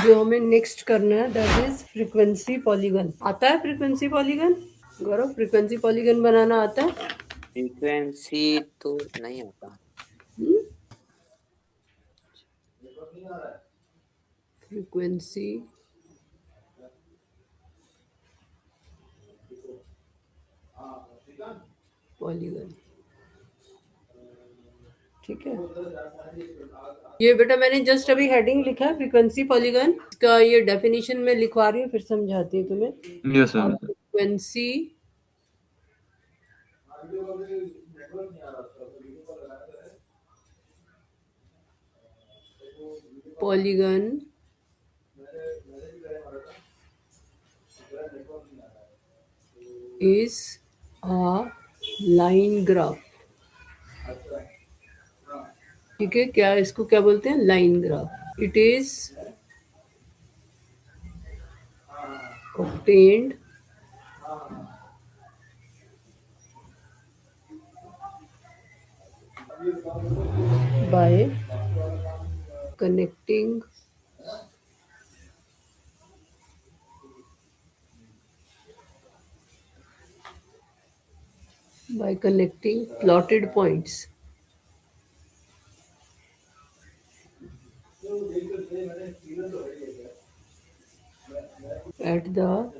जो हमें नेक्स्ट करना है दैट इज फ्रीक्वेंसी पॉलीगन। आता है फ्रीक्वेंसी पॉलीगन? गौरव, फ्रीक्वेंसी पॉलीगन बनाना आता है? फ्रीक्वेंसी तो नहीं आता। फ्रीक्वेंसी पॉलीगन, ठीक है। ये बेटा मैंने जस्ट अभी हेडिंग लिखा है फ्रीक्वेंसी पॉलीगन का, ये डेफिनेशन में लिखवा रही हूँ, फिर समझाती हूँ तुम्हें। Yes sir. Frequency polygon is a line graph। ठीक है, क्या इसको क्या बोलते हैं? Line graph. It is obtained by connecting plotted points at the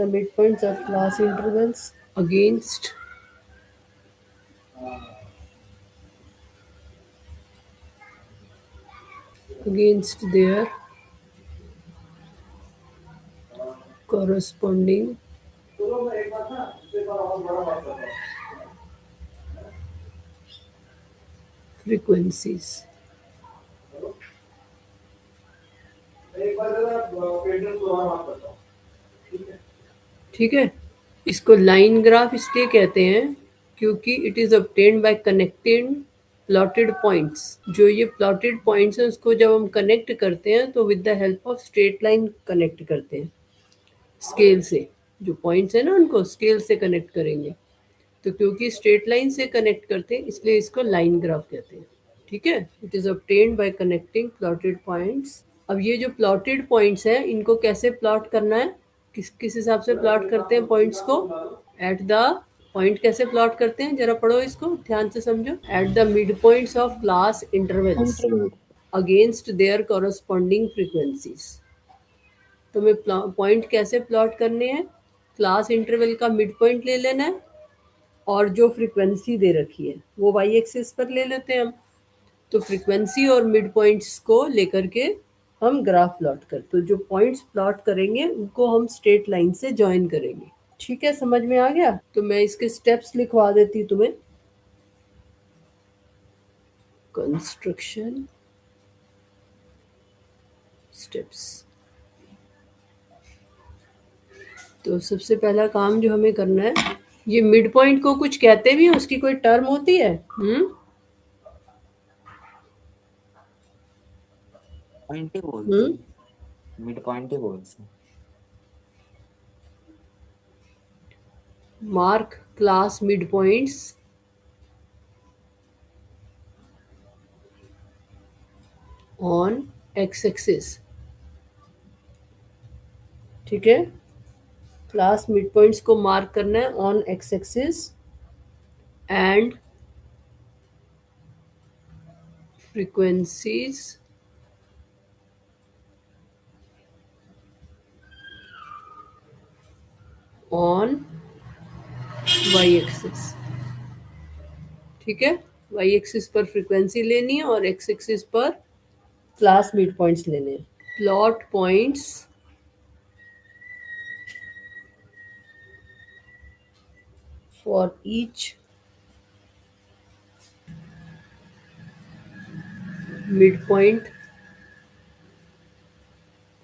midpoints of class intervals against their corresponding frequencies। ठीक है, इसको लाइन ग्राफ इसलिए कहते हैं क्योंकि it is obtained by connecting plotted points. जो ये प्लॉटेड पॉइंट्स हैं उसको जब हम कनेक्ट करते हैं तो with the help of straight line connect करते हैं, स्केल से। जो पॉइंट्स है ना उनको स्केल से कनेक्ट करेंगे, तो क्योंकि स्ट्रेट लाइन से कनेक्ट करते हैं इसलिए इसको लाइन ग्राफ कहते हैं। ठीक है, it is obtained by connecting plotted points. अब ये जो प्लॉटेड पॉइंट्स हैं इनको कैसे प्लॉट करना है, किस किस हिसाब से प्लॉट करते हैं पॉइंट्स को? एट द पॉइंट कैसे प्लॉट करते हैं, जरा पढ़ो इसको ध्यान से समझो। At the mid points of class intervals against their corresponding frequencies. तुम्हें पॉइंट कैसे प्लॉट करने हैं? क्लास इंटरवल का मिड पॉइंट ले लेना है और जो फ्रीक्वेंसी दे रखी है वो वाई एक्सिस पर ले लेते हैं हम। तो फ्रीक्वेंसी और मिड पॉइंट्स को लेकर के हम ग्राफ प्लॉट करते, तो जो पॉइंट्स प्लॉट करेंगे उनको हम स्ट्रेट लाइन से ज्वाइन करेंगे। ठीक है, समझ में आ गया? तो मैं इसके स्टेप्स लिखवा देती हूँ तुम्हें। Construction steps. तो सबसे पहला काम जो हमें करना है, ये मिड पॉइंट को कुछ कहते भी हैं, उसकी कोई टर्म होती है? पॉइंट ही बोलते हैं, मिड पॉइंट ही बोलते हैं। Mark class mid points on X axis. ठीक है, क्लास मिड पॉइंट्स को मार्क करना है on X axis and frequencies on Y axis. ठीक है, वाई एक्सिस पर फ्रीक्वेंसी लेनी है और एक्स एक्सिस पर क्लास मिड पॉइंट्स लेने हैं। Plot points for each mid point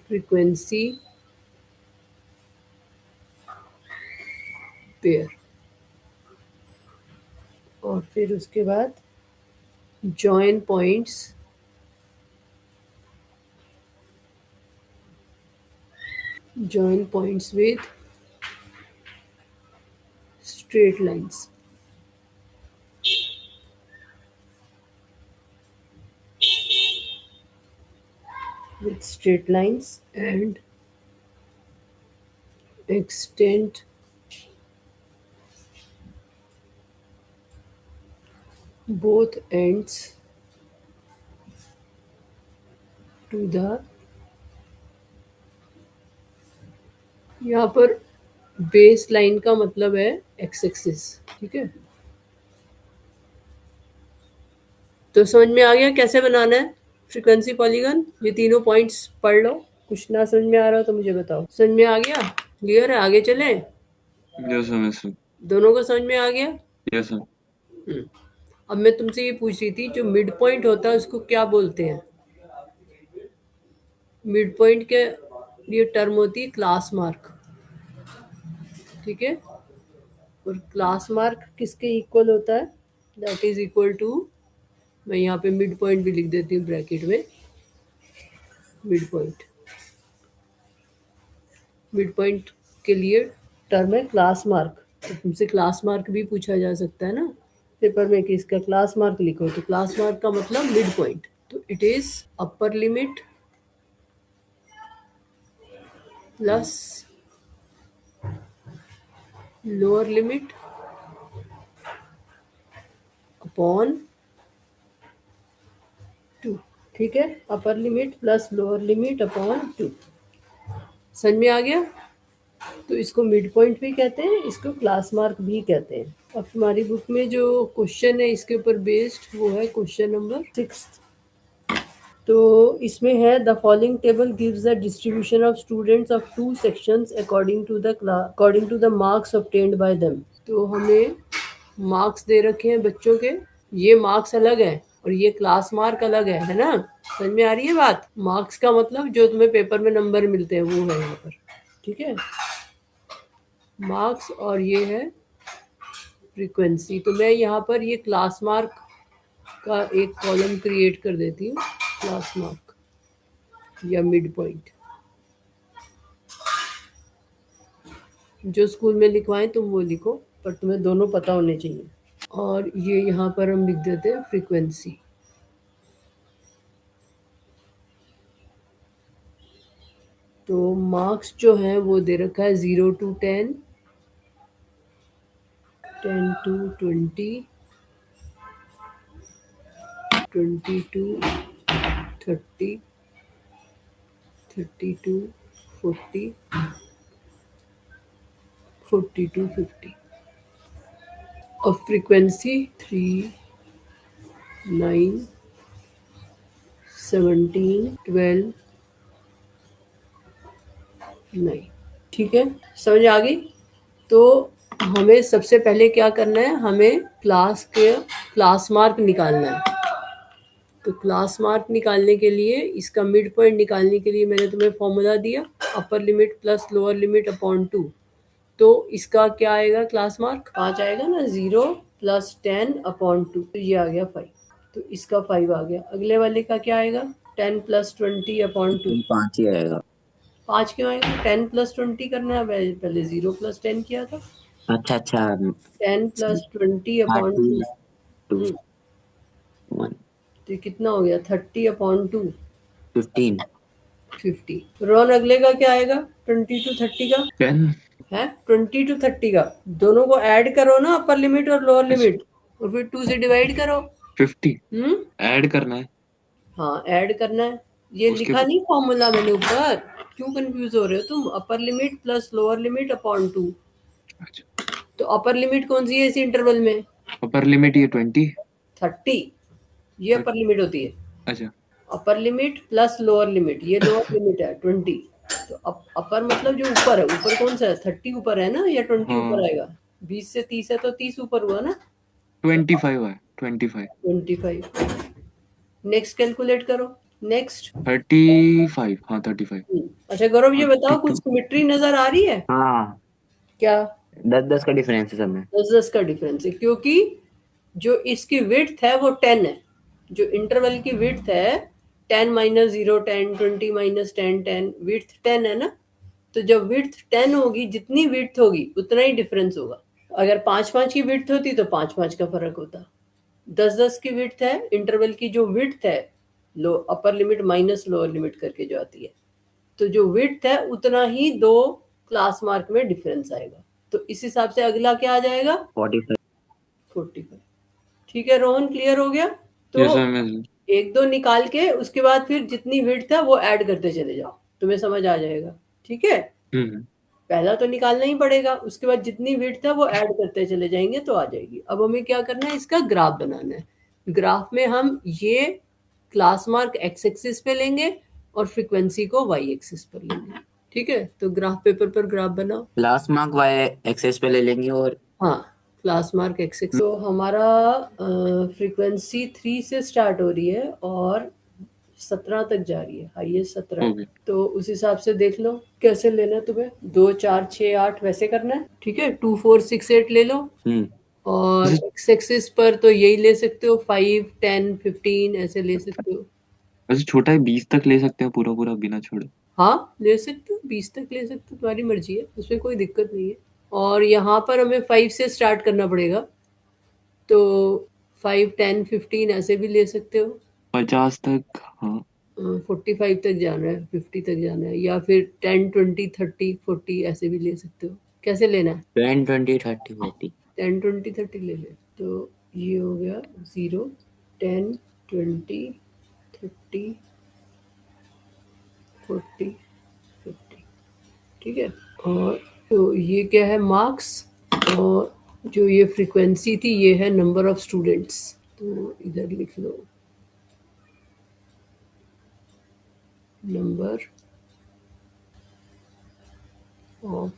frequency pair. और फिर उसके बाद join points with straight lines. And extend both ends to the, यहाँ पर बेस लाइन का मतलब है एक्स एक्सिस, ठीक है। तो समझ में आ गया कैसे बनाना है फ्रीक्वेंसी पॉलीगन। ये तीनों पॉइंट्स पढ़ लो, कुछ ना समझ में आ रहा हो तो मुझे बताओ। समझ में आ गया? क्लियर है? आगे चले? Yes sir. दोनों को समझ में आ गया? Yes sir. अब मैं तुमसे ये पूछ रही थी, जो मिड पॉइंट होता है उसको क्या बोलते हैं? मिड पॉइंट के लिए टर्म होती है क्लास मार्क, ठीक है। और क्लास मार्क किसके इक्वल होता है? दैट इज इक्वल टू, मैं यहाँ पे मिड पॉइंट भी लिख देती हूँ ब्रैकेट में। मिड पॉइंट के लिए टर्म है क्लास मार्क। तो तुमसे क्लास मार्क भी पूछा जा सकता है ना पेपर में कि इसका क्लास मार्क लिखो, तो क्लास मार्क का मतलब मिड पॉइंट। तो it is upper limit plus lower limit upon 2, ठीक है। Upper limit plus lower limit upon 2। समझ में आ गया? तो इसको मिड पॉइंट भी कहते हैं, इसको क्लास मार्क भी कहते हैं। अब हमारी बुक में जो क्वेश्चन है इसके ऊपर बेस्ड, वो है क्वेश्चन नंबर 6। तो इसमें है, the following table gives the distribution of students of 2 sections according to the marks obtained by them. तो हमें मार्क्स दे रखे हैं बच्चों के, ये मार्क्स अलग है और ये क्लास मार्क अलग है ना? समझ में आ रही है बात? मार्क्स का मतलब जो तुम्हें पेपर में नंबर मिलते हैं वो है यहाँ पर, ठीक है, मार्क्स। और ये है फ्रीक्वेंसी। तो मैं यहाँ पर ये क्लास मार्क का एक कॉलम क्रिएट कर देती हूँ, क्लास मार्क या मिड पॉइंट, जो स्कूल में लिखवाएं तुम वो लिखो, पर तुम्हें दोनों पता होने चाहिए। और ये यहाँ पर हम लिख देते हैं फ्रीक्वेंसी। तो मार्क्स जो है वो दे रखा है 0 to 10, 10 to 20, 20 to 30, 30 to 40, 40 to 50। और फ्रीक्वेंसी 3, 9, 17, 12, 9, ठीक है। समझ आ गई? तो हमें सबसे पहले क्या करना है, हमें क्लास मार्क निकालना है। तो क्लास मार्क निकालने के लिए, इसका मिड पॉइंट निकालने के लिए मैंने तुम्हें फॉर्मूला दिया, upper limit plus lower limit upon 2। तो इसका क्या आएगा? क्लास मार्क 5 आएगा ना, 0 प्लस 10 अपॉन 2, तो ये आ गया 5। तो इसका 5 आ गया। अगले वाले का क्या आएगा? 10 प्लस 20 अपॉन 2, 5 ही आएगा। 5 क्यों आएगा? 10 प्लस 20 करना है, पहले 0 प्लस 10 किया था। अच्छा 10 प्लस 20 अपॉन 2, 2 1 तो कितना हो गया? 30 अपॉन 2, 15 50। रोन अगले का क्या आएगा? 20 टू 30 का 10 है, 20 टू 30 का दोनों को ऐड करो ना, अपर लिमिट और लोअर लिमिट, और फिर 2 से डिवाइड करो। 50 ऐड करना है। हाँ, ऐड करना है। ये लिखा नहीं फॉर्मूला मैंने ऊपर? क्यों कंफ्यूज हो रहे हो तुम? Upper limit plus lower limit upon 2। अच्छा, तो अपर लिमिट कौन सी है इस इंटरवल में? अपर लिमिट ये 20, 30, ये अपर लिमिट होती है। अच्छा upper limit plus lower limit, ये लोअर लिमिट है 20। तो अपर मतलब जो ऊपर है, ऊपर कौन सा है? 30 ऊपर है ना, या 20 ऊपर आएगा? 20 से 30 है तो 30 ऊपर हुआ ना, 25 है 25 25। नेक्स्ट कैलकुलेट करो। नेक्स्ट 35, हाँ 35। अच्छा गौरव, ये बताओ कुछ 42, सिमेट्री नजर आ रही है हाँ क्या? 10 10 का डिफरेंस है सब में। 10 10 का डिफरेंस है, क्योंकि जो इसकी विड्थ है वो 10 है, जो इंटरवल की विड्थ है 10 माइनस 0 10 20 माइनस 10 10, विड्थ 10 है ना। तो जब विड्थ 10 होगी, जितनी विड्थ होगी उतना ही डिफरेंस होगा। अगर 5 5 की विड्थ होती तो 5 5 का फर्क होता। 10 10 की विड्थ है, इंटरवल की जो विड्थ है, लो upper limit minus lower limit करके जो आती है, तो जो विड्थ है उतना ही दो क्लास मार्क में डिफरेंस आएगा। तो इस हिसाब से अगला क्या आ जाएगा? 45। 45। ठीक है रोहन, क्लियर हो गया? तो यस मैम, यस। एक दो निकाल के उसके बाद फिर जितनी विड्थ है वो ऐड करते चले जाओ, तुम्हें समझ आ जाएगा। ठीक है, हम्म। पहला तो निकालना ही पड़ेगा, उसके बाद जितनी विड्थ है वो ऐड करते चले जाएंगे तो आ जाएगी। अब हमें क्या करना है, इसका ग्राफ बनाना है। ग्राफ में हम ये क्लास मार्क एक्स एक्सिस पे लेंगे और फ्रीक्वेंसी को वाई एक्सिस पर लेंगे। ठीक है, तो ग्राफ पेपर पर ग्राफ बनाओ। क्लास मार्क वाई एक्सेस पे ले लेंगे और हाँ, क्लास मार्क एक्स एक्सिस। तो हमारा फ्रीक्वेंसी 3 से स्टार्ट हो रही है और 17 तक जा रही है, हाईएस्ट 17। ओके। तो उस हिसाब से देख लो कैसे लेना है तुम्हें, 2 4 6 8 वैसे करना है। ठीक है, 2 4 6 8 ले लो। और वैसे एक्स एक्सिस पर तो यही ले सकते हो, 5 10 15 ऐसे ले सकते हो। वैसे छोटा है, 20 तक ले सकते हैं पूरा पूरा बिना छोड़े। हाँ ले सकते हो, 20 तक ले सकते हो, तुम्हारी मर्जी है, उसमें कोई दिक्कत नहीं है। और यहाँ पर हमें 5 से स्टार्ट करना पड़ेगा, तो 5 10 15 ऐसे भी ले सकते हो। 50 तक, हाँ। 45 तक जाना है, 50 तक जाना है, या फिर 10 20 30 40 ऐसे भी ले सकते हो। कैसे लेना है? 10 20 30 40। 10 20 30 ले ले। तो ये हो गया 0 10 20 30 40 50। ठीक है, और तो ये क्या है, मार्क्स। और जो ये फ्रीक्वेंसी थी ये है नंबर ऑफ स्टूडेंट्स, तो इधर लिख लो नंबर ऑफ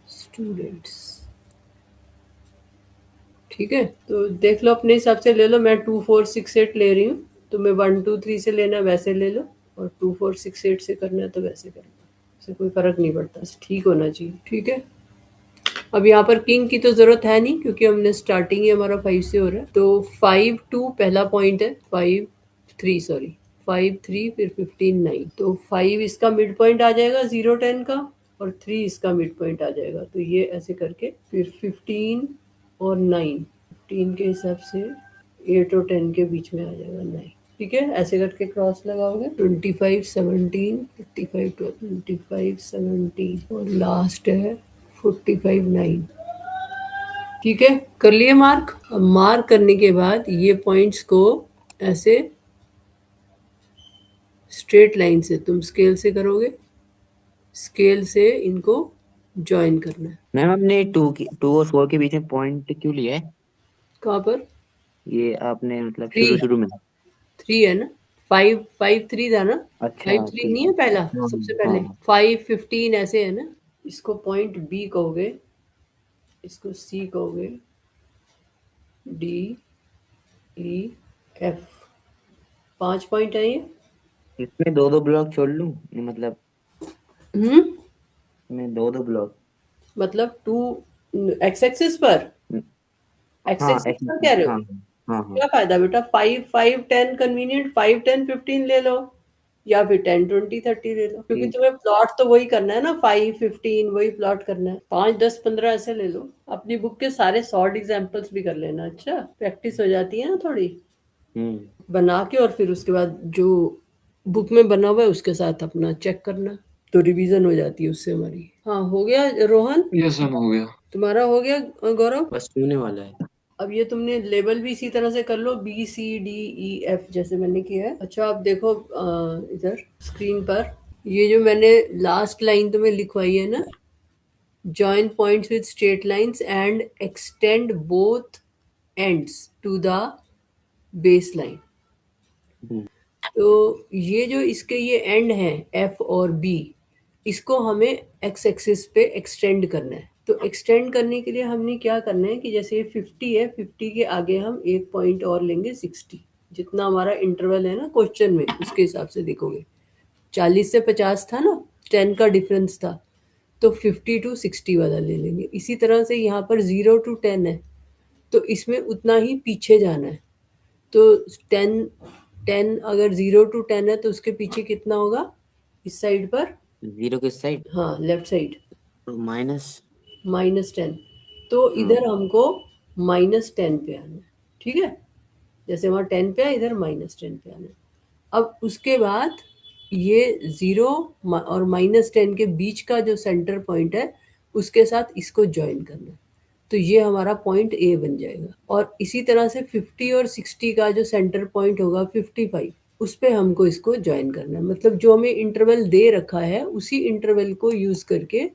स्टूडेंट्स। ठीक है, तो देख लो अपने हिसाब से ले लो, मैं 2 4 6 8 ले रही हूँ, तुम्हें 1 2 3 से लेना है वैसे ले लो, और 2 4 6 8 से करना है तो वैसे करना है, इससे कोई फर्क नहीं पड़ता, बस ठीक होना चाहिए। ठीक है, अब यहाँ पर किंग की तो जरूरत है नहीं क्योंकि हमने स्टार्टिंग ही हमारा 5 से हो रहा है। तो 5 2 पहला पॉइंट है, 5 3 सॉरी 5 3 फिर 15 9, तो 5 इसका मिड पॉइंट आ जाएगा 0 10 का, और 3 इसका मिड पॉइंट आ जाएगा। तो ये ऐसे करके फिर 15 और 9, 15 के हिसाब से 8 और 10 के बीच में आ जाएगा 9। ठीक है, ऐसे करके क्रॉस लगाओगे, 25 17 55 25 17 और लास्ट है 45 9। ठीक है, कर लिए मार्क। अब मार्क करने के बाद ये पॉइंट्स को ऐसे स्ट्रेट लाइन से तुम स्केल से करोगे, स्केल से इनको ज्वाइन करना है। मैम आपने 2 और 4 के बीच में पॉइंट क्यों लिया है? कहाँ पर? ये आपने मतलब 3 शुरू में। 3 है ना, 5 5 3 था ना, अच्छा 5 3 ठीक नहीं है। है पहला, हाँ सबसे हाँ पहले हाँ। 5 15 ऐसे है ना। इसको पॉइंट बी कहोगे, इसको सी कहोगे, डी ई एफ, 5 पॉइंट है ये। इसमें दो दो ब्लॉक छोड़ लूं, मतलब हम्म, मैं दो दो ब्लॉक। मतलब 2 एक्स एक्सिस पर, एक्स हाँ एक्सिस पर कह रहे हो? हाँ हाँ हाँ। क्या फायदा बेटा, 5 5 10 कन्वीनियंट, 5 10 15 ले लो, या फिर 10 20 30 ले लो, क्योंकि ठीक। तुम्हें प्लॉट तो वही करना है ना, 5 15 वही प्लॉट करना है। 5 10 15 ऐसे ले लो। अपनी बुक के सारे शॉर्ट एग्जांपल्स भी कर लेना, अच्छा प्रैक्टिस हो जाती है ना थोड़ी बना के, और फिर उसके बाद जो बुक में बना हुआ है उसके साथ अपना चेक करना, तो रिवीजन हो जाती है उससे हमारी। हाँ हो गया रोहन, यस मैम, हो गया। तुम्हारा हो गया गौरव? बस होने वाला है। अब ये तुमने लेबल भी इसी तरह से कर लो, B C D E F जैसे मैंने किया है। अच्छा आप देखो इधर स्क्रीन पर, ये जो मैंने लास्ट लाइन तुम्हें लिखवाई है ना, join points with straight lines and extend both ends to the base line. Hmm. तो ये जो इसके ये एंड हैं एफ और बी, इसको हमें एक्स एक्सिस पे एक्सटेंड करना है। तो एक्सटेंड करने के लिए हमने क्या करना है कि जैसे ये 50 है, 50 के आगे हम एक पॉइंट और लेंगे 60, जितना हमारा इंटरवल है ना क्वेश्चन में उसके हिसाब से देखोगे। 40 से 50 था ना, 10 का डिफरेंस था, तो 50 to 60 वाला ले लेंगे। इसी तरह से यहाँ पर 0 to 10 है, तो इसमें उतना ही पीछे जाना है। तो 10 अगर 0 to 10 है तो उसके पीछे कितना होगा इस साइड पर? 0 किस साइड? हाँ, लेफ्ट साइड, तो -10। तो इधर हमको -10 पे आना है, ठीक है। जैसे वहाँ 10 पे है, इधर -10 पे आना है। अब उसके बाद ये 0 और -10 के बीच का जो सेंटर पॉइंट है उसके साथ इसको ज्वाइन करना है, तो ये हमारा पॉइंट ए बन जाएगा। और इसी तरह से 50 और 60 का जो सेंटर पॉइंट होगा 55, उस पे हमको इसको ज्वाइन करना है। मतलब जो हमें इंटरवल दे रखा है उसी इंटरवल को यूज करके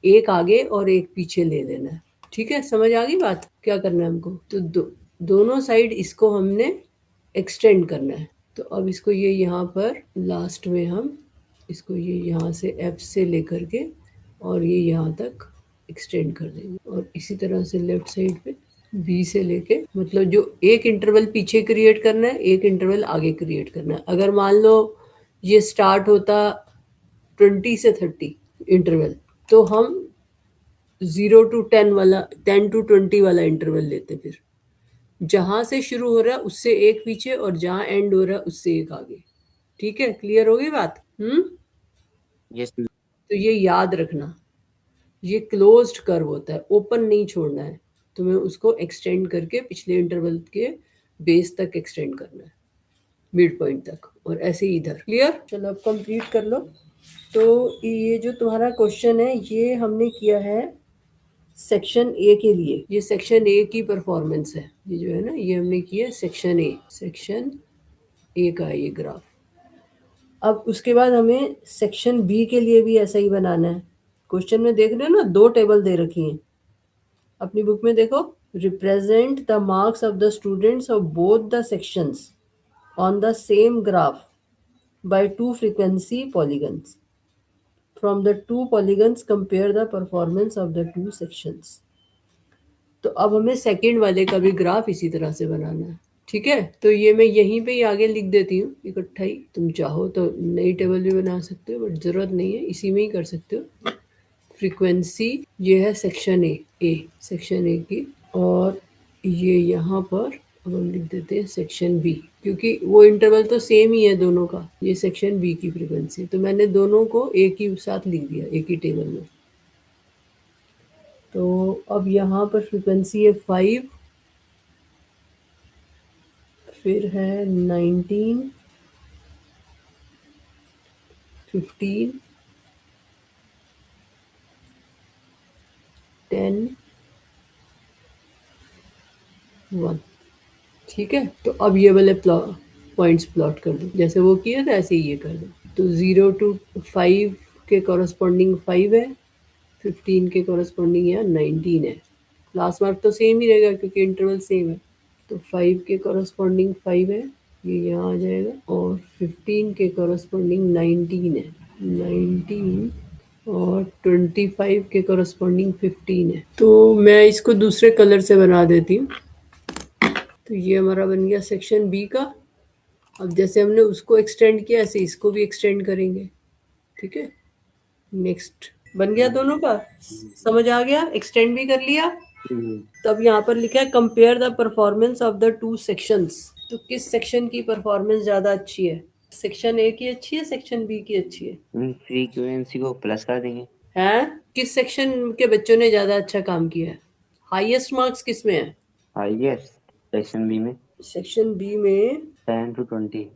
एक आगे और एक पीछे ले लेना है, ठीक है। समझ आ गई बात? क्या करना है हमको? तो दोनों साइड इसको हमने एक्सटेंड करना है। तो अब इसको ये यहाँ पर लास्ट में हम इसको ये यहाँ से एफ से लेकर के और ये यहाँ तक एक्सटेंड कर देंगे। और इसी तरह से लेफ्ट साइड पे बी से लेके, मतलब जो एक इंटरवल पीछे क्रिएट करना है, एक इंटरवल आगे क्रिएट करना है। अगर मान लो ये स्टार्ट होता 20 से 30 इंटरवल, तो हम 0 to 10 वाला, 10 to 20 वाला इंटरवल लेते। फिर जहां से शुरू हो रहा है उससे एक पीछे और जहां एंड हो रहा है उससे एक आगे। ठीक है, क्लियर हो गई बात? यस। तो ये याद रखना, ये क्लोज्ड कर्व होता है, ओपन नहीं छोड़ना है। तुम्हें उसको एक्सटेंड करके पिछले इंटरवल के बेस तक एक्सटेंड करना है, मिड पॉइंट तक, और ऐसे ही इधर। क्लियर? चलो अब कंप्लीट कर लो। तो ये जो तुम्हारा क्वेश्चन है ये हमने किया है सेक्शन ए के लिए। ये सेक्शन ए की परफॉर्मेंस है, ये जो है ना, ये हमने किया सेक्शन ए। सेक्शन ए का ये ग्राफ। अब उसके बाद हमें सेक्शन बी के लिए भी ऐसा ही बनाना है। क्वेश्चन में देख रहे हो ना, दो टेबल दे रखी हैं, अपनी बुक में देखो। Represent the marks of the students of both the sections on the same graph by two frequency polygons. From the two polygons compare the performance of the two sections. तो अब हमें second वाले का भी graph इसी तरह से बनाना है, ठीक है। तो ये मैं यहीं पे ही आगे लिख देती हूँ इकट्ठा ही। तुम चाहो तो नई टेबल भी बना सकते हो, बट ज़रूरत नहीं है, इसी में ही कर सकते हो। फ्रीक्वेंसी ये है सेक्शन ए सेक्शन ए की, और ये यहाँ पर अब हम लिख देते हैं सेक्शन बी, क्योंकि वो इंटरवल तो सेम ही है दोनों का। ये सेक्शन बी की फ्रीक्वेंसी, तो मैंने दोनों को एक ही साथ लिख दिया, एक ही टेबल में। तो अब यहाँ पर फ्रीक्वेंसी है 5, फिर है 19, 15, 10, 1। ठीक है, तो अब ये वाले पॉइंट्स प्लॉट कर दो, जैसे वो किया था ऐसे ही ये कर दो। तो 0 to 5 के कॉरस्पॉन्डिंग 5 है, 15 के कॉरस्पॉन्डिंग यहाँ 19 है। लास्ट मार्क तो सेम ही रहेगा क्योंकि इंटरवल सेम है। तो 5 के कॉरस्पॉन्डिंग 5 है, ये यहाँ आ जाएगा, और 15 के कॉरस्पॉन्डिंग 19 है, 19, और 25 के कॉरस्पॉन्डिंग 15 है। तो मैं इसको दूसरे कलर से बना देती हूँ। तो ये हमारा बन गया सेक्शन बी का। अब जैसे हमने उसको एक्सटेंड किया ऐसे इसको भी एक्सटेंड करेंगे, ठीक है। नेक्स्ट बन गया दोनों का, समझ आ गया? एक्सटेंड भी कर लिया। तब यहाँ पर लिखा है compare the performance of the two sections. तो किस सेक्शन की परफॉर्मेंस ज्यादा अच्छी है? सेक्शन ए की अच्छी है, सेक्शन बी की अच्छी है? फ्रीक्वेंसी को प्लस कर देंगे। हैं? किस सेक्शन के बच्चों ने ज्यादा अच्छा काम किया है? हाईएस्ट मार्क्स किस में है? हाईएस्ट सेक्शन बी में। सेक्शन बी में 10 to 20।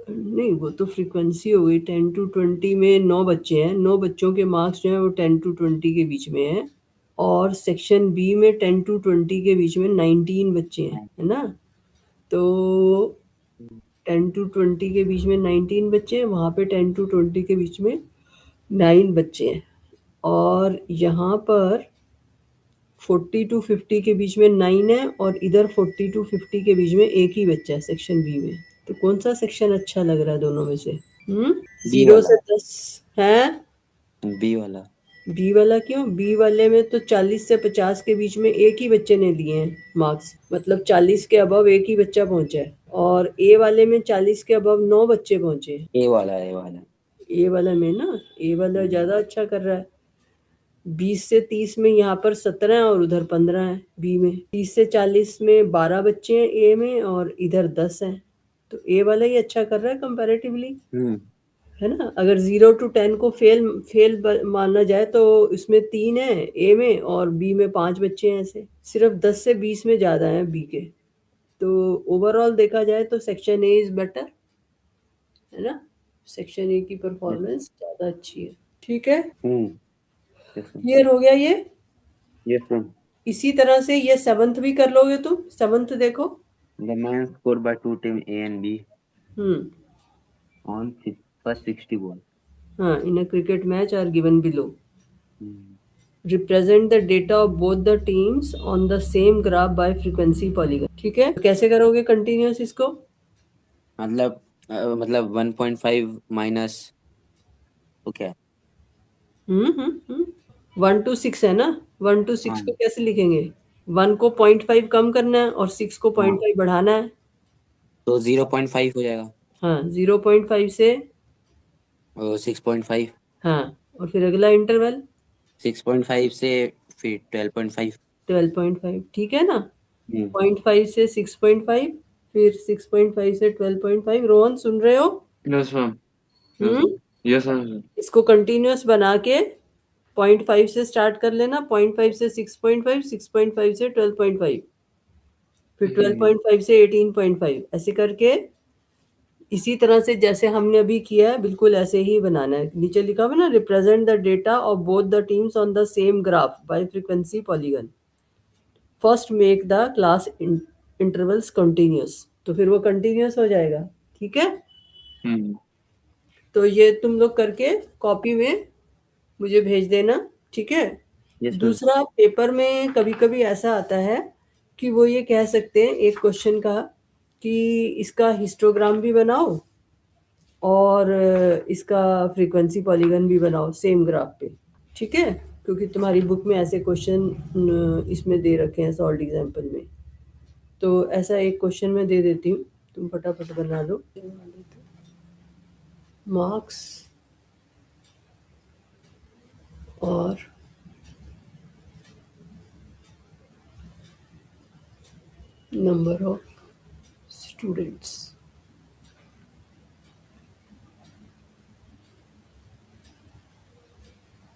नहीं, वो तो फ्रीक्वेंसी हो गई। 10 to 20 में 9 बच्चे हैं, 9 बच्चों के मार्क्स जो हैं वो 10 to 20 के बीच में हैं। और सेक्शन बी में 10 to 20 के बीच में 19 बच्चे हैं, है ना। तो 10 to 20 के बीच में 19 बच्चे हैं, वहाँ पे 10 to 20 के बीच में 9 बच्चे हैं, और यहाँ पर 40 to 50 के बीच में 9 है, और इधर 40 to 50 के बीच में एक ही बच्चा है सेक्शन बी में। तो कौन सा सेक्शन अच्छा लग रहा है दोनों में से? 0 से 10 है। बी वाला। बी वाला क्यों? बी वाले में तो 40 से 50 के बीच में एक ही बच्चे ने लिए हैं मार्क्स, मतलब 40 के अबव एक ही बच्चा पहुंचा है। और ए वाले में 40 के अबव 9 बच्चे पहुंचे। ए वाला। ए वाला में ना, ए वाला ज़्यादा अच्छा कर रहा है। 20 से 30 में यहाँ पर 17 है और उधर 15 है बी में। 30 से 40 में 12 बच्चे हैं ए में और इधर 10 हैं। तो ए वाला ही अच्छा कर रहा है कंपैरेटिवली, है ना। अगर 0 to 10 को फेल माना जाए तो इसमें 3 है ए में और बी में 5 बच्चे हैं। ऐसे सिर्फ 10 से 20 में ज़्यादा हैं बी के। तो ओवरऑल देखा जाए तो सेक्शन ए इज़ बेटर, है ना। सेक्शन ए की परफॉर्मेंस ज़्यादा अच्छी है। ठीक है, यस मैम। क्लियर हो गया ये। Yes ma'am. इसी तरह से ये 7th भी कर लोगे तुम। 7th देखो। The man scored by two team A and B hmm on first 60 ball. हाँ, in a cricket match are given below. Represent the data of both the teams on the same graph by frequency polygon. ठीक है, तो कैसे करोगे continuous इसको? मतलब 1.5 minus तो क्या है? 1 to 6 है ना। 1 to 6 हाँ को कैसे लिखेंगे? 1 को 0.5 कम करना है और 6 को हाँ 0.5 बढ़ाना है। तो 0.5 हो जाएगा हाँ, 0.5 से। और 6.5, हाँ, और फिर अगला इंटरवल 6.5 से फिर 12.5। 12.5। ठीक है ना। हम्म 0.5 से 6.5, फिर 6.5 से 12.5। रोहन सुन रहे हो? Yes ma'am. यस हम्म यस मैम। इसको कंटिन्यूअस बना के 0.5 से स्टार्ट कर लेना। 0.5 से 6.5, 6.5 से 12.5, फिर 12.5 से 18.5, ऐसे करके इसी तरह से जैसे हमने अभी किया है बिल्कुल ऐसे ही बनाना है। नीचे लिखा हुआ है ना, represent the data of both the teams on the same graph by frequency polygon. First make the class intervals continuous. तो फिर वो कंटिन्यूअस हो जाएगा। ठीक है, तो ये तुम लोग करके कॉपी में मुझे भेज देना। ठीक है। Yes ma'am. दूसरा, पेपर में कभी कभी ऐसा आता है कि वो ये कह सकते हैं एक क्वेश्चन का कि इसका हिस्टोग्राम भी बनाओ और इसका फ्रीक्वेंसी पॉलीगन भी बनाओ सेम ग्राफ पे। ठीक है, क्योंकि तुम्हारी बुक में ऐसे क्वेश्चन इसमें दे रखे हैं सॉल्ड एग्जाम्पल में। तो ऐसा एक क्वेश्चन मैं दे देती हूँ, तुम फटाफट बना लो। मार्क्स और number of students.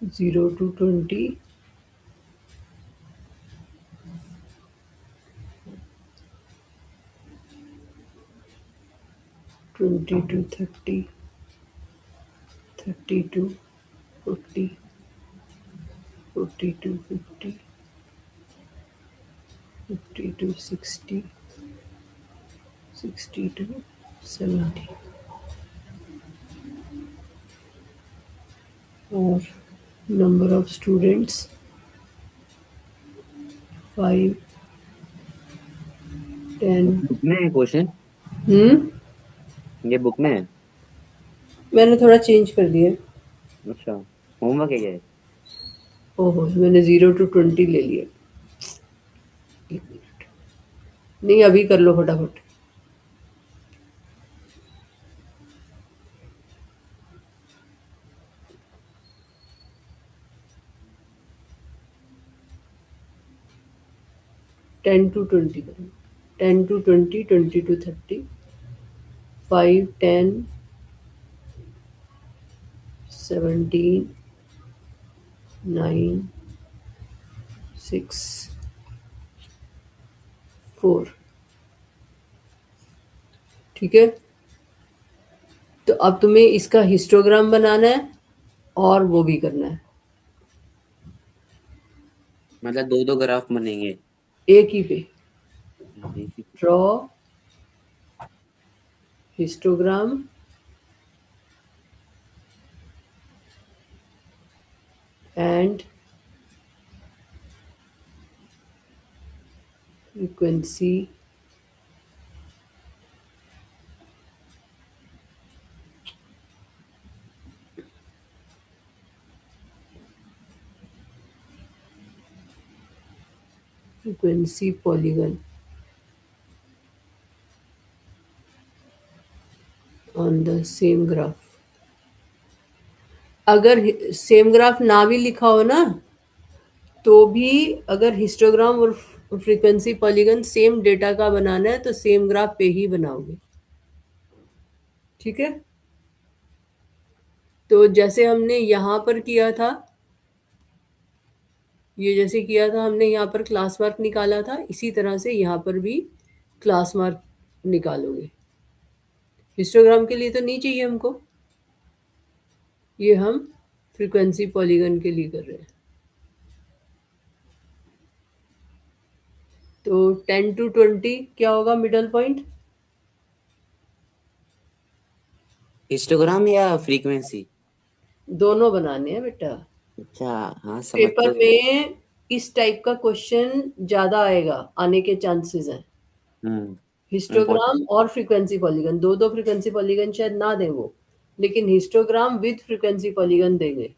Zero to 20, 20 to 30, 30 to 40, 40 to 50, 50 to 60, 60 to 70। और नंबर ऑफ स्टूडेंट्स 5, 10। बुक में है क्वेश्चन? ये बुक में है? मैंने थोड़ा चेंज कर दिया। अच्छा, होमवर्क है क्या? ओहो, मैंने 0 to 20 ले लिया। एक मिनट, नहीं अभी कर लो फटाफट। टेन टू ट्वेंटी करो। 10 to 20, 20 to 30, 5, 10, 17, 9, 6, 4। ठीक है, तो अब तुम्हें इसका हिस्टोग्राम बनाना है और वो भी करना है। मतलब दो दो ग्राफ बनेंगे? एक ही पे एक ही। Draw histogram and frequency polygon on the same graph। अगर सेम ग्राफ ना भी लिखा हो ना, तो भी अगर हिस्टोग्राम और फ्रीक्वेंसी पॉलीगन सेम डेटा का बनाना है तो सेम ग्राफ पे ही बनाओगे। ठीक है, तो जैसे हमने यहाँ पर किया था, ये जैसे किया था हमने यहाँ पर क्लास मार्क निकाला था, इसी तरह से यहाँ पर भी क्लास मार्क निकालोगे। हिस्टोग्राम के लिए तो नहीं चाहिए हमको, ये हम फ्रीक्वेंसी पॉलीगन के लिए कर रहे हैं। तो 10 to 20 क्या होगा मिडल पॉइंट? हिस्टोग्राम या फ्रीक्वेंसी? दोनों बनाने हैं बेटा। अच्छा, हाँ समझ पेपर तो। में इस टाइप का क्वेश्चन ज्यादा आएगा, आने के चांसेस हैं। इम्पोर्टेंट। हिस्टोग्राम और फ्रीक्वेंसी पॉलीगन, दो दो फ्रीक्वेंसी पॉलीगन शायद ना दें वो, लेकिन हिस्टोग्राम विद फ्रीक्वेंसी पॉलीगन देंगे।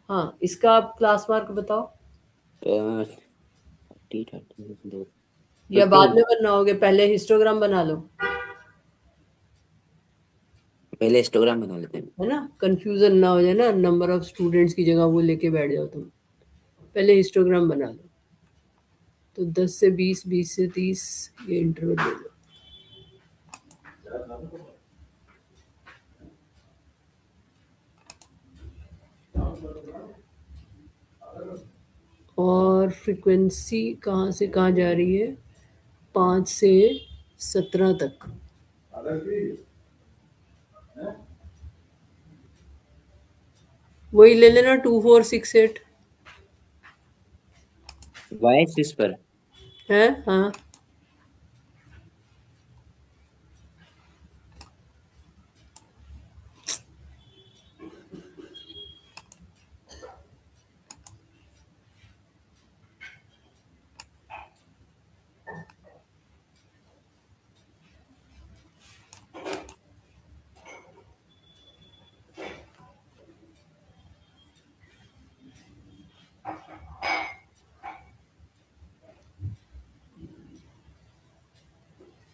हाँ, इसका आप क्लास मार्क बताओ, 30 या बाद 15। में बनाओगे? पहले हिस्टोग्राम बना लो, पहले हिस्टोग्राम बना लेते हैं। है ना, कंफ्यूजन ना हो जाए ना, नंबर ऑफ स्टूडेंट्स की जगह वो लेके बैठ जाओ तुम। पहले हिस्टोग्राम बना लो। तो 10 से 20, 20 से 30, ये इंटरवल ले लो। और फ्रीक्वेंसी कहाँ से कहाँ जा रही है? 5 से 17 तक। वही ले लेना 2, 4, 6, 8 वाई एक्सिस पर। है। हाँ,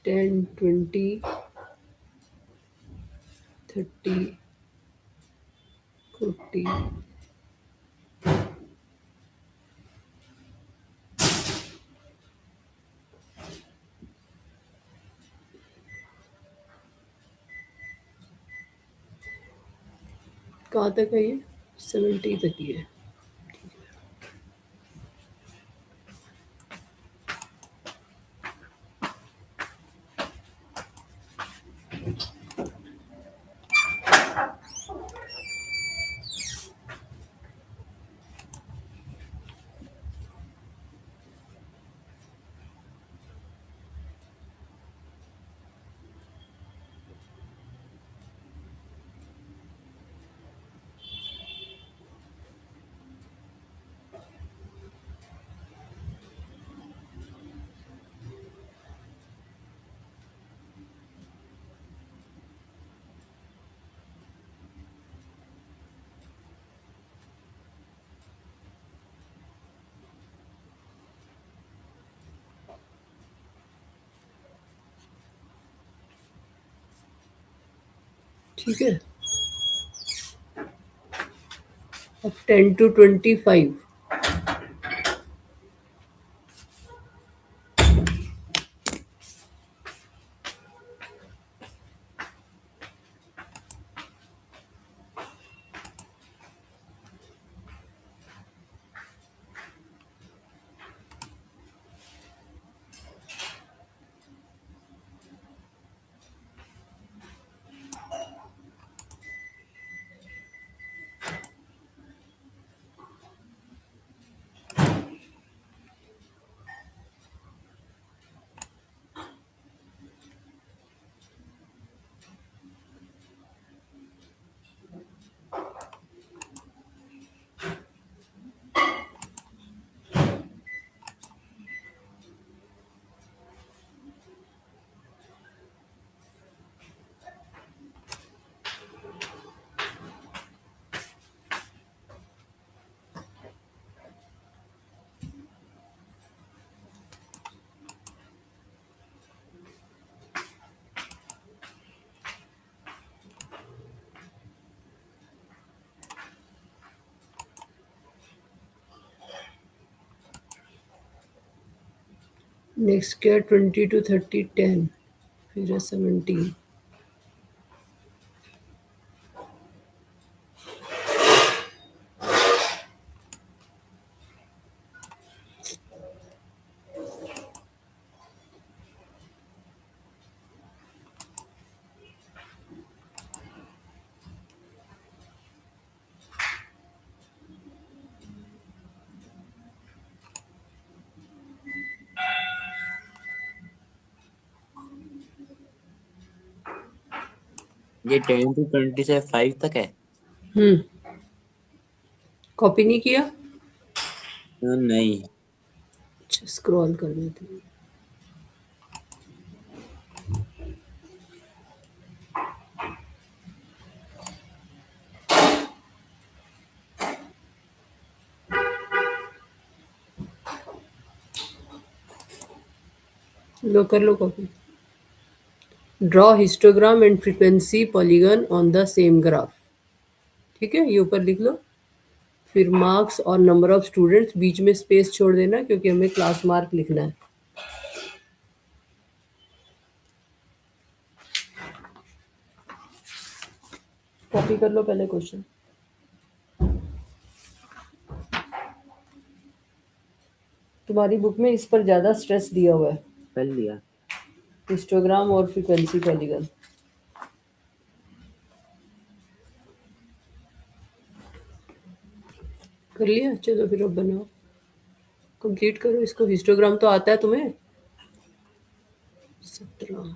टेन, 20, 30, 40। कहाँ तक है ये? 70 तक ही है। ठीक है, अब 10 to 25। नेक्स्ट क्या 20 to 30 10, फिर है 17। ये 10 to 20 से 5 तक है। कॉपी नहीं किया? नहीं। अच्छा, स्क्रॉल कर देते हैं। लो कर लो copy. Draw histogram and frequency polygon on the same graph. ठीक है, ये ऊपर लिख लो। फिर मार्क्स और नंबर ऑफ स्टूडेंट्स, बीच में स्पेस छोड़ देना क्योंकि हमें क्लास मार्क लिखना है। कॉपी कर लो पहले क्वेश्चन। तुम्हारी बुक में इस पर ज्यादा स्ट्रेस दिया हुआ है, कर लिया। हिस्टोग्राम और फ्रीक्वेंसी पॉलीगन। कर लिया? चलो फिर अब बनाओ, कंप्लीट करो इसको। हिस्टोग्राम तो आता है तुम्हें? 17।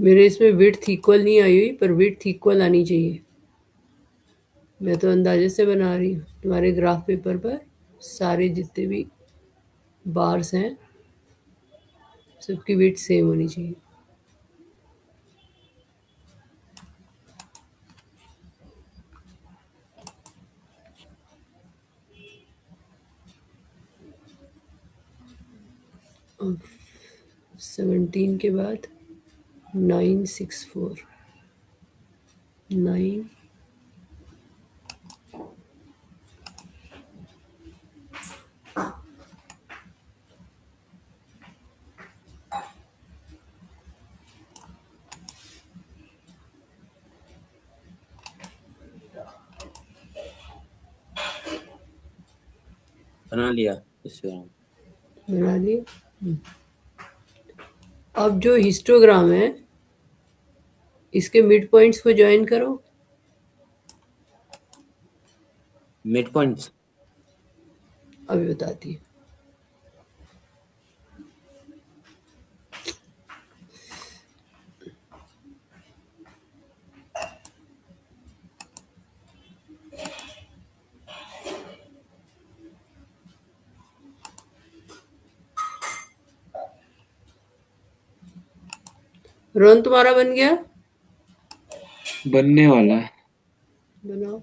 मेरे इसमें विड्थ इक्वल नहीं आई हुई, पर विड्थ इक्वल आनी चाहिए। मैं तो अंदाजे से बना रही हूँ। तुम्हारे ग्राफ पेपर पर सारे जितने भी बार्स हैं सबकी विड्थ सेम होनी चाहिए। अब 17 के बाद 964 9 बना लिया इससे। बना लिए। अब जो हिस्टोग्राम है इसके मिड पॉइंट्स को ज्वाइन करो। Mid points. अभी बताती है। रोहन तुम्हारा बन गया? बनने वाला है। बनाओ।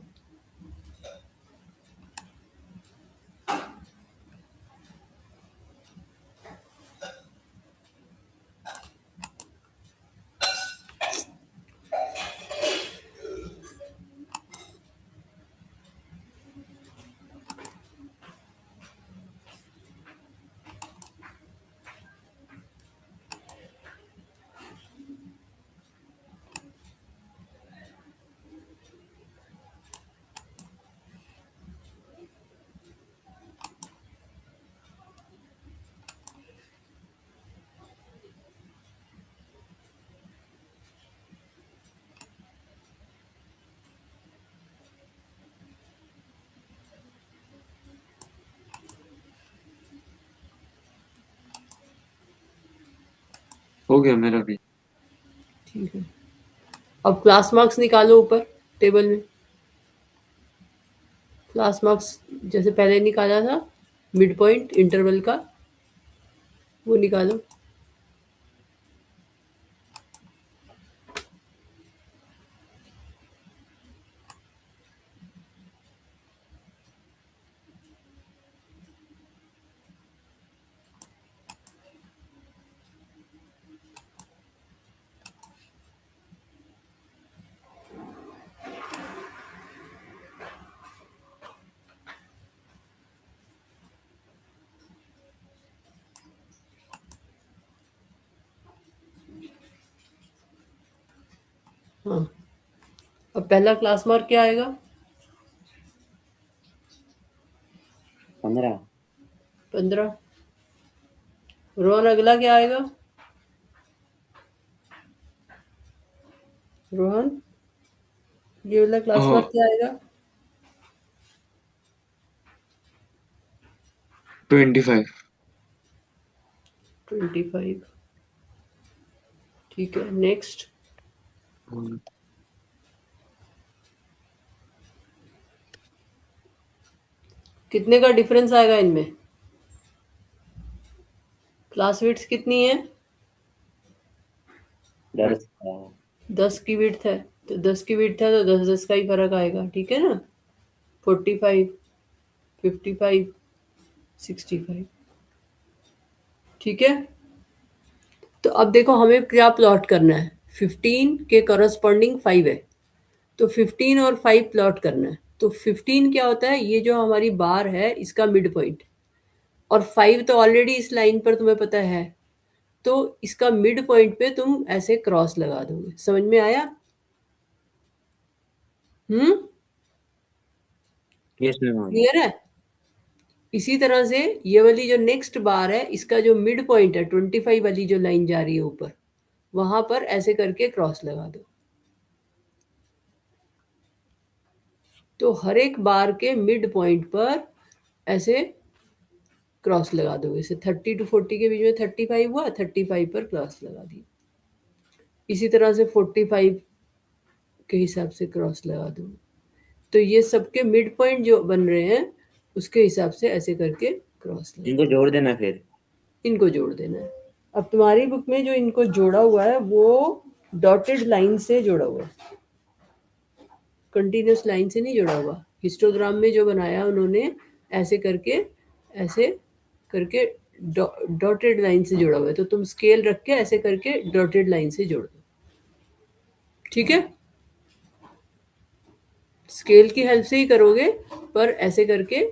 हो गया मेरा भी। ठीक है, अब क्लास मार्क्स निकालो ऊपर टेबल में। क्लास मार्क्स जैसे पहले निकाला था मिड पॉइंट इंटरवल का, वो निकालो। हाँ, अब पहला क्लास मार्क क्या आएगा? 15। 15। रोहन अगला क्या आएगा? रोहन ये वाला क्लास मार्क क्या आएगा? 25। 25। ठीक है, नेक्स्ट। कितने का डिफरेंस आएगा इनमें? क्लास विड्थ कितनी है? 10। 10 की विड्थ है, तो 10 की विड्थ है तो 10-10 का ही फर्क आएगा, ठीक है ना? 45, 55, 65। ठीक है, तो अब देखो हमें क्या प्लॉट करना है। 15 के करस्पॉन्डिंग 5 है, तो 15 और 5 प्लॉट करना है। तो 15 क्या होता है, ये जो हमारी बार है इसका मिड पॉइंट, और 5 तो ऑलरेडी इस लाइन पर तुम्हें पता है, तो इसका मिड पॉइंट पे तुम ऐसे क्रॉस लगा दोगे। समझ में आया? यस मैम, आ गया। क्लियर है? इसी तरह से ये वाली जो नेक्स्ट बार है इसका जो मिड पॉइंट है 25 वाली जो लाइन जा रही है ऊपर, वहां पर ऐसे करके क्रॉस लगा दो। तो हर एक बार के मिड पॉइंट पर ऐसे क्रॉस लगा दोगे। इसे 30 to 40 के बीच में 35 हुआ, 35 पर क्रॉस लगा दी। इसी तरह से 45 के हिसाब से क्रॉस लगा दो। तो ये सबके मिड पॉइंट जो बन रहे हैं उसके हिसाब से ऐसे करके क्रॉस लगा इनको जोड़ देना फिर। इनको जोड़ देना है। अब तुम्हारी बुक में जो इनको जोड़ा हुआ है वो डॉटेड लाइन से जोड़ा हुआ है, कंटिन्यूस लाइन से नहीं जुड़ा हुआ। हिस्टोग्राम में जो बनाया उन्होंने ऐसे करके, ऐसे करके डॉटेड लाइन से जुड़ा हुआ है, तो तुम स्केल रख के ऐसे करके डॉटेड लाइन से जोड़ दो। ठीक है, स्केल की हेल्प से ही करोगे, पर ऐसे करके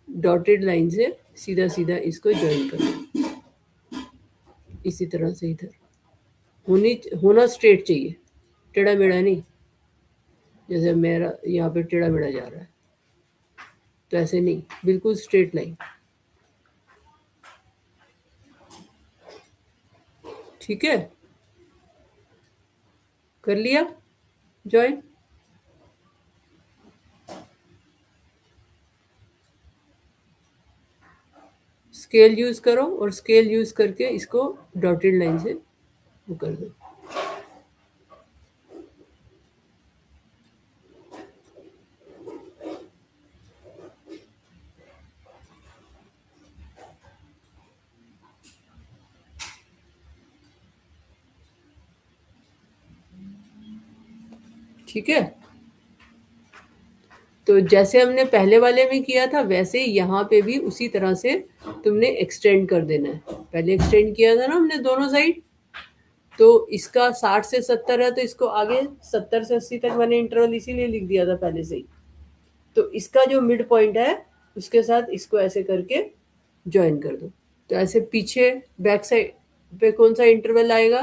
डॉटेड लाइन से सीधा सीधा इसको ज्वाइन करो। इसी तरह से इधर होना स्ट्रेट चाहिए, टेढ़ा मेढ़ा नहीं। जैसे मेरा यहाँ पे टेढ़ा मेढ़ा जा रहा है, तो ऐसे नहीं, बिल्कुल स्ट्रेट लाइन। ठीक है, कर लिया ज्वाइन। स्केल यूज करो और स्केल यूज करके इसको डॉटेड लाइन से वो कर दो। ठीक है, तो जैसे हमने पहले वाले में किया था वैसे यहाँ पे भी उसी तरह से तुमने एक्सटेंड कर देना है। पहले एक्सटेंड किया था ना हमने दोनों साइड, तो इसका 60 से 70 है, तो इसको आगे 70 से 80 तक मैंने इंटरवल इसीलिए लिख दिया था पहले से ही। तो इसका जो मिड पॉइंट है उसके साथ इसको ऐसे करके ज्वाइन कर दो। तो ऐसे पीछे बैक साइड पे कौन सा इंटरवल आएगा?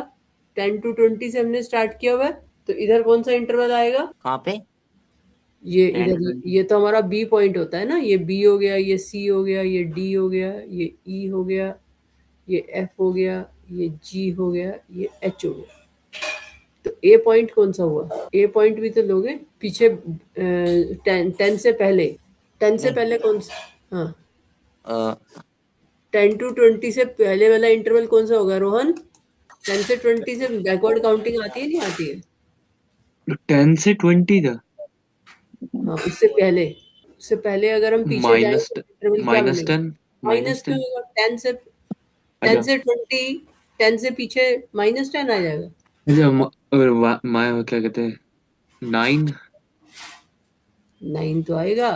10 to 20 से हमने स्टार्ट किया हुआ है, तो इधर कौन सा इंटरवल आएगा? कहाँ पे? ये 10 इधर, to 20। ये तो हमारा बी पॉइंट होता है ना। ये बी हो गया, ये सी हो गया, ये डी हो गया, ये ई हो गया, ये एफ हो गया, ये जी हो गया, ये एच हो गया। तो ए पॉइंट कौन सा हुआ? ए पॉइंट भी तो लोगे पीछे 10 से पहले। 10 से नहीं, पहले कौन सा? हाँ, अ, 10 to 20 से पहले वाला इंटरवल कौन सा होगा रोहन? 10 से 20 से बैकवर्ड काउंटिंग आती है, नहीं आती है? 10 से 20 था। हाँ, उससे पहले अगर हम पीछे जाएं माइनस तो इंटरवल क्या माइनस बनेगा? 10 माइनस माइनस क्यों 10। होगा? 10 अच्छा से 20, 10 से पीछे -10 आ जाएगा। अच्छा क्या कहते हैं 9। 9 तो आएगा।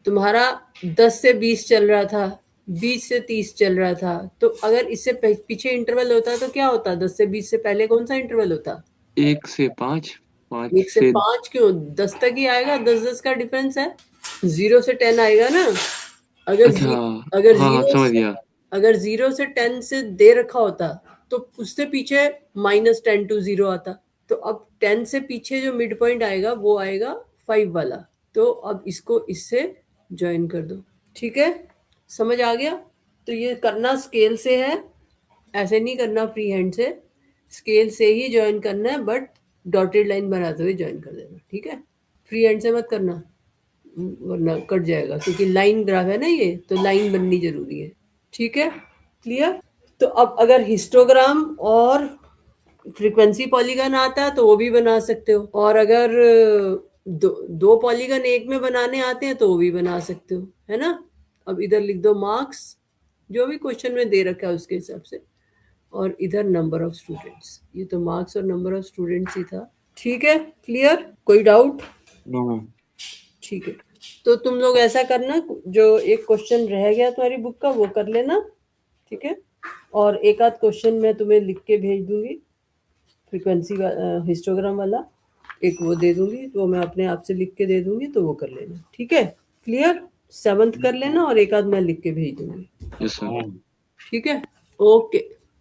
तुम्हारा 10 से 20 चल रहा था, 20 से 30 चल रहा था, तो अगर इससे पीछे इंटरवल होता तो क्या होता? 10 से 20 से पहले कौन सा इंटरवल होता? 1 से 5, 5 1 से से 5 क्यों? 10 तक ही आएगा, 10-10 का डिफरेंस है। 0 से 10 आएगा ना। अगर अच्छा। अगर हाँ हाँ जीरो समझ गया। अगर 0 से 10 से दे रखा होता तो उससे पीछे -10 to 0 आता। तो अब 10 से पीछे जो मिड पॉइंट आएगा वो आएगा 5 वाला। तो अब इसको इससे ज्वाइन कर दो। ठीक है, समझ आ गया? तो ये करना स्केल से है, ऐसे नहीं करना फ्री हैंड से। स्केल से ही ज्वाइन करना है, बट डॉटेड लाइन बनाते हुए ज्वाइन कर देना। ठीक है, फ्री हैंड से मत करना, वरना कट जाएगा, क्योंकि लाइन ग्राफ है ना ये, तो लाइन बननी जरूरी है। ठीक है, क्लियर? तो अब अगर हिस्टोग्राम और फ्रीक्वेंसी पॉलीगन आता है तो वो भी बना सकते हो, और अगर दो पॉलीगन एक में बनाने आते हैं तो वो भी बना सकते हो, है ना? अब इधर लिख दो मार्क्स, जो भी क्वेश्चन में दे रखा है उसके हिसाब से, और इधर नंबर ऑफ स्टूडेंट्स। ये तो मार्क्स और नंबर ऑफ स्टूडेंट्स ही था। ठीक है, क्लियर? कोई डाउट? नो। ठीक है, तो तुम लोग ऐसा करना, जो एक क्वेश्चन रह गया तुम्हारी बुक का वो कर लेना। ठीक है, और एक आध क्वेश्चन मैं तुम्हें लिख के भेज दूंगी, फ्रीक्वेंसी हिस्टोग्राम वाला एक वो दे दूंगी, तो मैं अपने आप से लिख के दे दूंगी, तो वो कर लेना। ठीक है, क्लियर? 7th कर लेना, और एक आध मैं लिख के भेज दूंगी। Yes sir. ठीक है, ओके।